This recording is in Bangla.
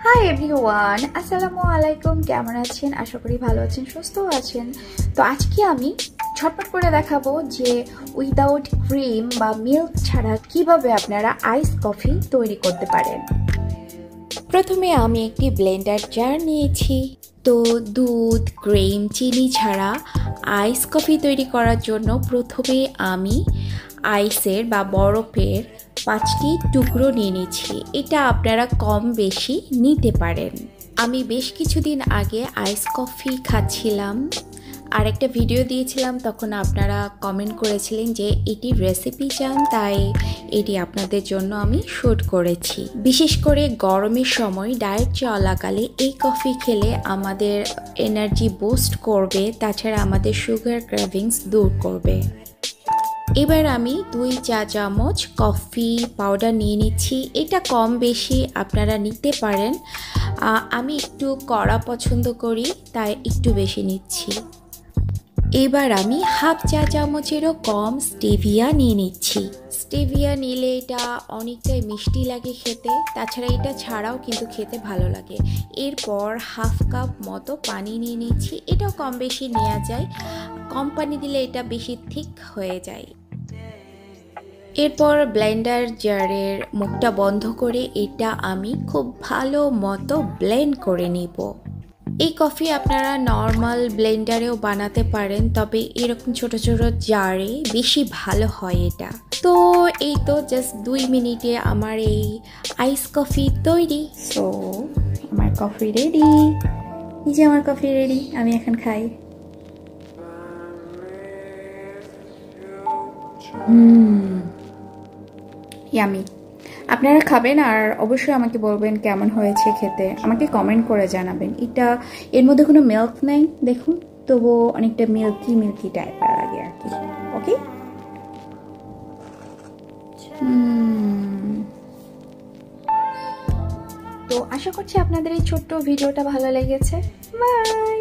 হাই এভরিওয়ান, আসসালামু আলাইকুম। কেমন আছেন? আশা করি ভালো আছেন, সুস্থ আছেন। তো আজকে আমি ঝটপট করে দেখাবো যে উইদাউট ক্রিম বা মিল্ক ছাড়া কিভাবে আপনারা আইস কফি তৈরি করতে পারেন। প্রথমে আমি একটি ব্লেন্ডার জার নিয়েছি। তো দুধ, ক্রিম, চিনি ছাড়া আইস কফি তৈরি করার জন্য প্রথমে আমি আইসের বা বরফের 5টি টুকরো নিয়ে নিচ্ছি। এটা আপনারা কম বেশি নিতে পারেন। আমি বেশ কিছুদিন আগে আইস কফি খাচ্ছিলাম আর একটা ভিডিও দিয়েছিলাম, তখন আপনারা কমেন্ট করেছিলেন যে এটির রেসিপি চান, তাই এটি আপনাদের জন্য আমি শুট করেছি। বিশেষ করে গরমের সময় ডায়েট চলাকালে এই কফি খেলে আমাদের এনার্জি বুস্ট করবে, তাছাড়া আমাদের সুগার ক্রেভিংস দূর করবে। এবার আমি 2 চা চামচ কফি পাউডার নিয়ে নিচ্ছি। এটা কম বেশি আপনারা নিতে পারেন। আমি একটু কড়া পছন্দ করি, তাই একটু বেশি নিচ্ছি। এবার আমি হাফ চা চামচেরও কম স্টেভিয়া নিয়ে নিচ্ছি। স্টেভিয়া নিলে এটা অনেকটাই মিষ্টি লাগে খেতে, তাছাড়া এটা ছাড়াও কিন্তু খেতে ভালো লাগে। এরপর হাফ কাপ মতো পানি নিয়ে নিচ্ছি। এটাও কম বেশি নেওয়া যায়, কম পানি দিলে এটা বেশি থিক হয়ে যায়। এরপর ব্লেন্ডার জারের মুখটা বন্ধ করে এটা আমি খুব ভালো মতো ব্লেন্ড করে নিব। এই কফি আপনারা নর্মাল ব্লেন্ডারেও বানাতে পারেন, তবে এরকম ছোট ছোট জারে বেশি ভালো হয় এটা। তো এই তো জাস্ট 2 মিনিটে আমার এই আইস কফি তৈরি। সো আমার কফি রেডি। এই যে আমার কফি রেডি, আমি এখন খাই। ইয়ামি। আপনারা খাবেন আর অবশ্যই আমাকে বলবেন কেমন হয়েছে খেতে, আমাকে কমেন্ট করে জানাবেন। এটা এর মধ্যে কোনো মিল্ক নেই দেখুন, তবুও অনেকটা মিল্কি টাইপের লাগে আর কি। ওকে, তো আশা করছি আপনাদের এই ছোট্ট ভিডিওটা ভালো লেগেছে। বাই।